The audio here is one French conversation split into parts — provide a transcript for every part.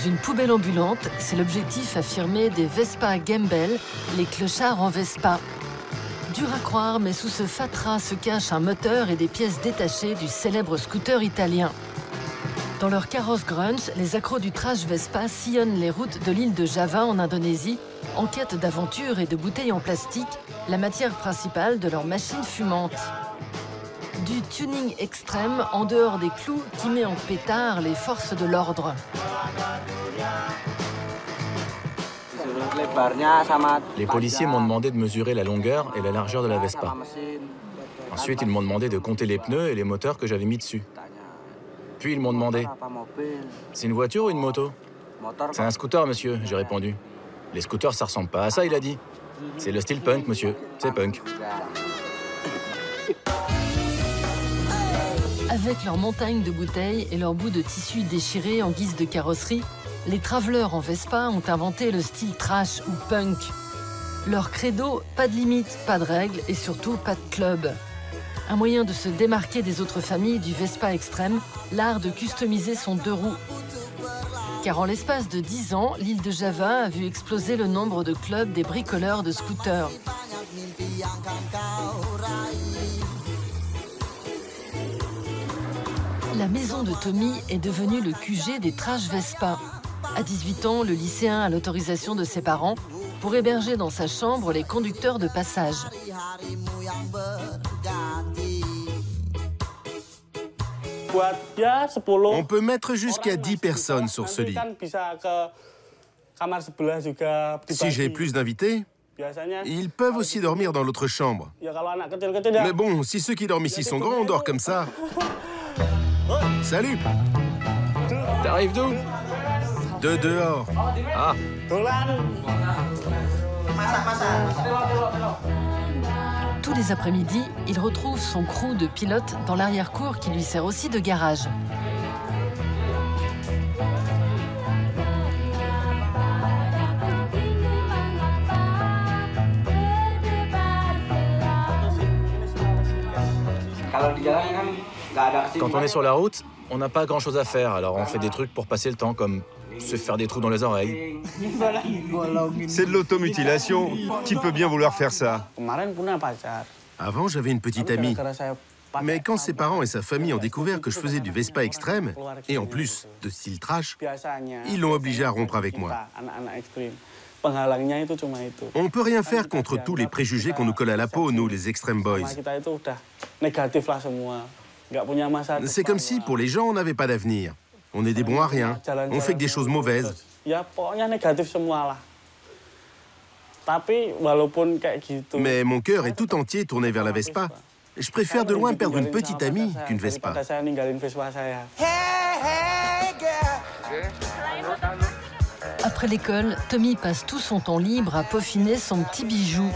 une poubelle ambulante, c'est l'objectif affirmé des Vespa Gembel, les clochards en Vespa. Dur à croire, mais sous ce fatras se cache un moteur et des pièces détachées du célèbre scooter italien. Dans leur carrosse grunge, les accros du trash Vespa sillonnent les routes de l'île de Java en Indonésie, en quête d'aventure et de bouteilles en plastique, la matière principale de leur machine fumante. Du tuning extrême en dehors des clous qui met en pétard les forces de l'ordre. Les policiers m'ont demandé de mesurer la longueur et la largeur de la Vespa. Ensuite, ils m'ont demandé de compter les pneus et les moteurs que j'avais mis dessus. Puis ils m'ont demandé « C'est une voiture ou une moto ?»« C'est un scooter, monsieur », j'ai répondu. « Les scooters, ça ressemble pas à ça, il a dit. C'est le style punk, monsieur. C'est punk. » Avec leurs montagnes de bouteilles et leurs bouts de tissu déchirés en guise de carrosserie, les travelers en Vespa ont inventé le style trash ou punk. Leur credo, pas de limite, pas de règles et surtout pas de club. Un moyen de se démarquer des autres familles du Vespa extrême, l'art de customiser son deux roues. Car en l'espace de 10 ans, l'île de Java a vu exploser le nombre de clubs des bricoleurs de scooters. La maison de Tommy est devenue le QG des trash Vespa. À 18 ans, le lycéen a l'autorisation de ses parents pour héberger dans sa chambre les conducteurs de passage. On peut mettre jusqu'à 10 personnes sur ce lit. Si j'ai plus d'invités, ils peuvent aussi dormir dans l'autre chambre. Mais bon, si ceux qui dorment ici sont grands, on dort comme ça. Salut! T'arrives d'où? De dehors. Ah! Tous les après-midi, il retrouve son crew de pilotes dans l'arrière-cour qui lui sert aussi de garage. Quand on est sur la route, on n'a pas grand-chose à faire, alors on fait des trucs pour passer le temps, comme se faire des trous dans les oreilles. C'est de l'automutilation. Qui peut bien vouloir faire ça? Avant, j'avais une petite amie. Mais quand ses parents et sa famille ont découvert que je faisais du Vespa extrême, et en plus de style trash, ils l'ont obligé à rompre avec moi. On peut rien faire contre tous les préjugés qu'on nous colle à la peau, nous, les Extreme Boys. C'est comme si, pour les gens, on n'avait pas d'avenir. On est des bons à rien. On fait que des choses mauvaises. Mais mon cœur est tout entier tourné vers la Vespa. Je préfère de loin perdre une petite amie qu'une Vespa. Après l'école, Tommy passe tout son temps libre à peaufiner son petit bijou.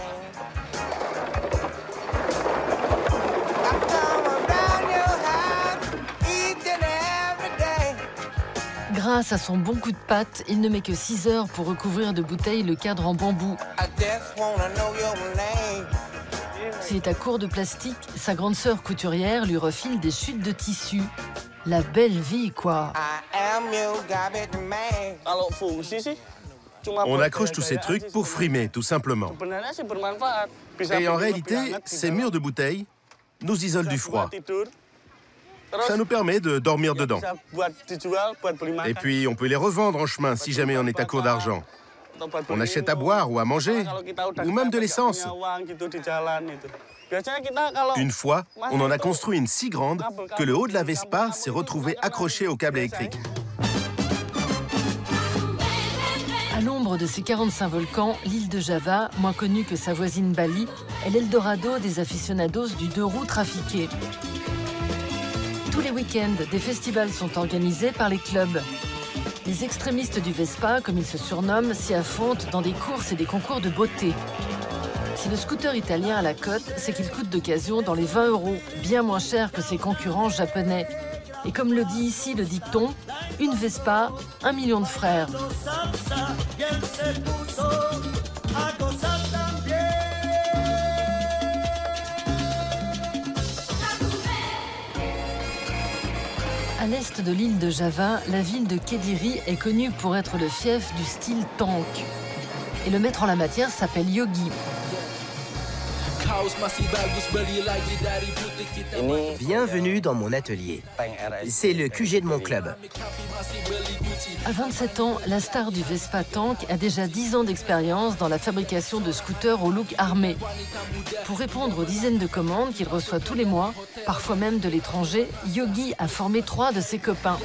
Grâce à son bon coup de patte, il ne met que 6 heures pour recouvrir de bouteilles le cadre en bambou. S'il est à court de plastique, sa grande sœur couturière lui refile des chutes de tissu. La belle vie, quoi. On accroche tous ces trucs pour frimer, tout simplement. Et en réalité, ces murs de bouteilles nous isolent du froid. Ça nous permet de dormir dedans. Et puis, on peut les revendre en chemin si jamais on est à court d'argent. On achète à boire ou à manger, ou même de l'essence. Une fois, on en a construit une si grande que le haut de la Vespa s'est retrouvé accroché au câble électrique. À l'ombre de ces 45 volcans, l'île de Java, moins connue que sa voisine Bali, est l'Eldorado des aficionados du deux roues trafiqué. Tous les week-ends, des festivals sont organisés par les clubs. Les extrémistes du Vespa, comme ils se surnomment, s'y affrontent dans des courses et des concours de beauté. Si le scooter italien a la cote, c'est qu'il coûte d'occasion dans les 20 €, bien moins cher que ses concurrents japonais. Et comme le dit ici le dicton, une Vespa, 1 million de frères. À l'est de l'île de Java, la ville de Kediri est connue pour être le fief du style tank. Et le maître en la matière s'appelle Yogi. Bienvenue dans mon atelier. C'est le QG de mon club. À 27 ans, la star du Vespa Tank a déjà 10 ans d'expérience dans la fabrication de scooters au look armé. Pour répondre aux dizaines de commandes qu'il reçoit tous les mois, parfois même de l'étranger, Yogi a formé 3 de ses copains.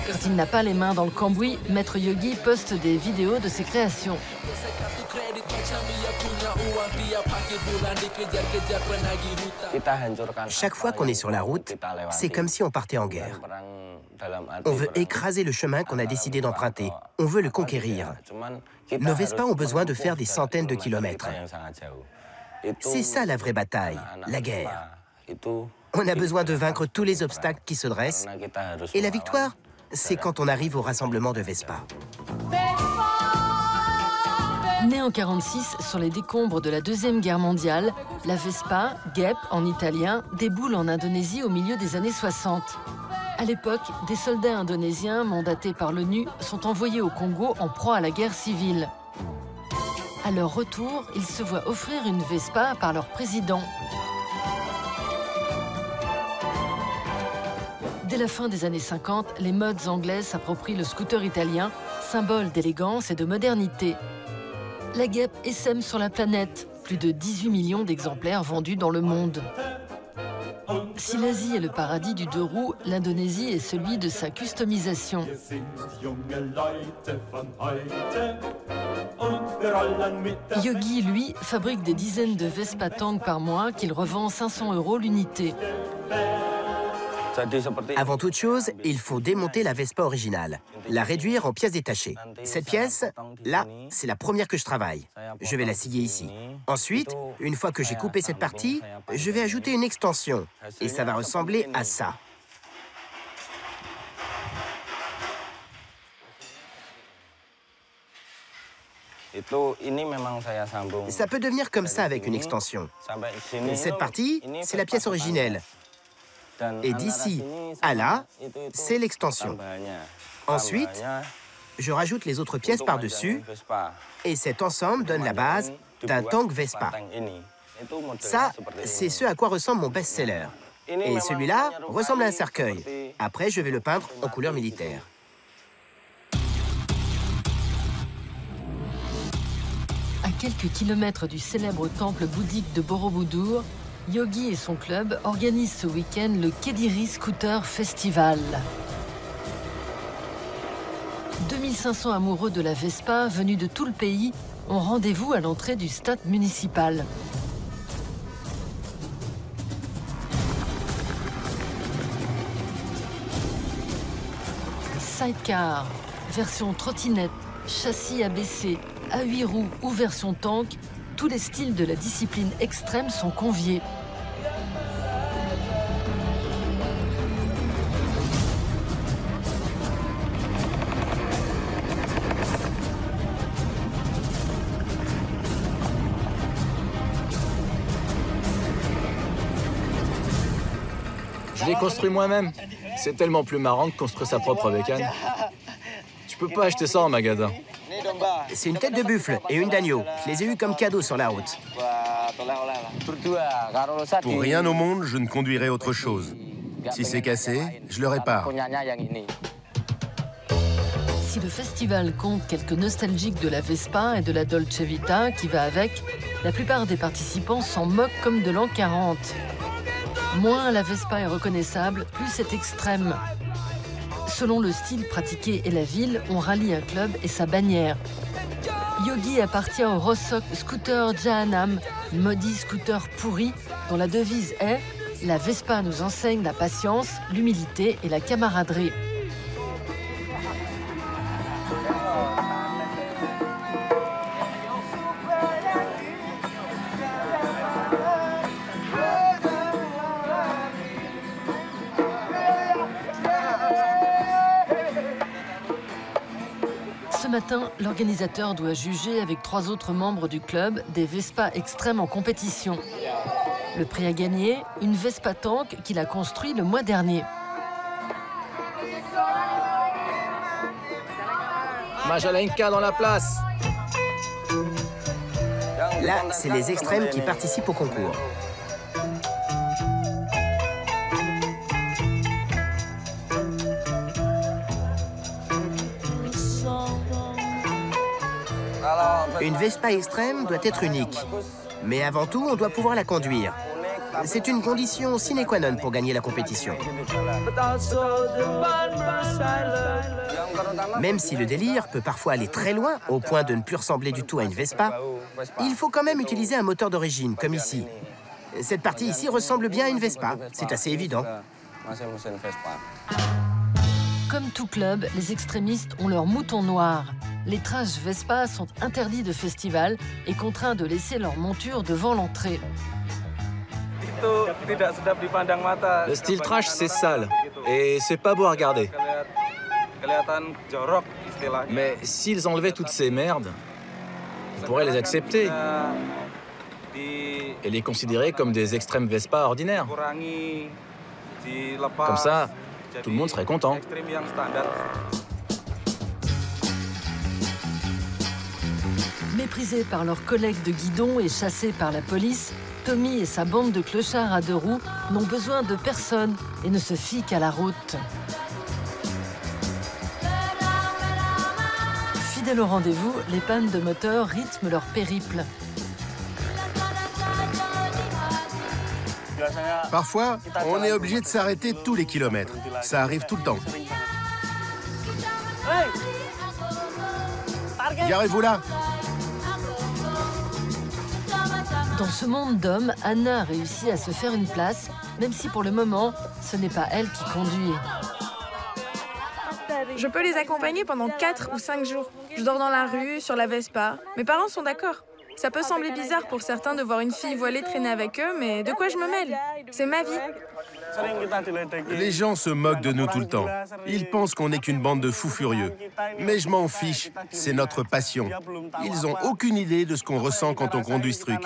Quand il n'a pas les mains dans le cambouis, Maître Yogi poste des vidéos de ses créations. Chaque fois qu'on est sur la route, c'est comme si on partait en guerre. On veut écraser le chemin qu'on a décidé d'emprunter. On veut le conquérir. Nos Vespa ont besoin de faire des centaines de kilomètres. C'est ça la vraie bataille, la guerre. On a besoin de vaincre tous les obstacles qui se dressent. Et la victoire, c'est quand on arrive au rassemblement de Vespa. Née en 1946 sur les décombres de la Deuxième Guerre mondiale, la Vespa, Gep en italien, déboule en Indonésie au milieu des années 60. À l'époque, des soldats indonésiens mandatés par l'ONU sont envoyés au Congo en proie à la guerre civile. À leur retour, ils se voient offrir une Vespa par leur président. Dès la fin des années 50, les modes anglaises s'approprient le scooter italien, symbole d'élégance et de modernité. La Gep essaime sur la planète, plus de 18 millions d'exemplaires vendus dans le monde. Si l'Asie est le paradis du deux roues, l'Indonésie est celui de sa customisation. Yogi, lui, fabrique des dizaines de Vespa Tank par mois qu'il revend 500 € l'unité. Avant toute chose, il faut démonter la Vespa originale, la réduire en pièces détachées. Cette pièce, là, c'est la première que je travaille. Je vais la scier ici. Ensuite, une fois que j'ai coupé cette partie, je vais ajouter une extension. Et ça va ressembler à ça. Ça peut devenir comme ça avec une extension. Cette partie, c'est la pièce originelle. Et d'ici à là, c'est l'extension. Ensuite, je rajoute les autres pièces par-dessus et cet ensemble donne la base d'un tank Vespa. Ça, c'est ce à quoi ressemble mon best-seller. Et celui-là ressemble à un cercueil. Après, je vais le peindre en couleur militaire. À quelques kilomètres du célèbre temple bouddhique de Borobudur, Yogi et son club organisent ce week-end le Kediri Scooter Festival. 2500 amoureux de la Vespa, venus de tout le pays, ont rendez-vous à l'entrée du stade municipal. Sidecar, version trottinette, châssis abaissé, à 8 roues ou version tank, tous les styles de la discipline extrême sont conviés. Je l'ai construit moi-même. C'est tellement plus marrant de construire sa propre bécane. Tu peux pas acheter ça en magasin. C'est une tête de buffle et une d'agneau. Je les ai eues comme cadeau sur la route. Pour rien au monde, je ne conduirai autre chose. Si c'est cassé, je le répare. Si le festival compte quelques nostalgiques de la Vespa et de la Dolce Vita qui va avec, la plupart des participants s'en moquent comme de l'an 40. Moins la Vespa est reconnaissable, plus c'est extrême. Selon le style pratiqué et la ville, on rallie un club et sa bannière. Yogi appartient au Rossok Scooter Jahannam, maudit scooter pourri, dont la devise est « La Vespa nous enseigne la patience, l'humilité et la camaraderie ». Ce matin, l'organisateur doit juger avec 3 autres membres du club des Vespa extrêmes en compétition. Le prix à gagner, une Vespa tank qu'il a construit le mois dernier. Majalenka dans la place. Là, c'est les extrêmes qui participent au concours. Une Vespa extrême doit être unique. Mais avant tout, on doit pouvoir la conduire. C'est une condition sine qua non pour gagner la compétition. Même si le délire peut parfois aller très loin, au point de ne plus ressembler du tout à une Vespa, il faut quand même utiliser un moteur d'origine, comme ici. Cette partie ici ressemble bien à une Vespa, c'est assez évident. Comme tout club, les extrémistes ont leur mouton noir. Les trash Vespa sont interdits de festival et contraints de laisser leur monture devant l'entrée. Le style trash, c'est sale. Et c'est pas beau à regarder. Mais s'ils enlevaient toutes ces merdes, on pourrait les accepter. Et les considérer comme des extrêmes Vespa ordinaires. Comme ça, tout le monde serait content. Méprisés par leurs collègues de guidon et chassés par la police, Tommy et sa bande de clochards à deux roues n'ont besoin de personne et ne se fient qu'à la route. Fidèles au rendez-vous, les pannes de moteur rythment leur périple. Parfois, on est obligé de s'arrêter tous les kilomètres. Ça arrive tout le temps. Garez-vous là. Dans ce monde d'hommes, Anna a réussi à se faire une place, même si pour le moment, ce n'est pas elle qui conduit. Je peux les accompagner pendant 4 ou 5 jours. Je dors dans la rue, sur la Vespa. Mes parents sont d'accord. Ça peut sembler bizarre pour certains de voir une fille voilée traîner avec eux, mais de quoi je me mêle? C'est ma vie. Les gens se moquent de nous tout le temps. Ils pensent qu'on n'est qu'une bande de fous furieux. Mais je m'en fiche, c'est notre passion. Ils n'ont aucune idée de ce qu'on ressent quand on conduit ce truc.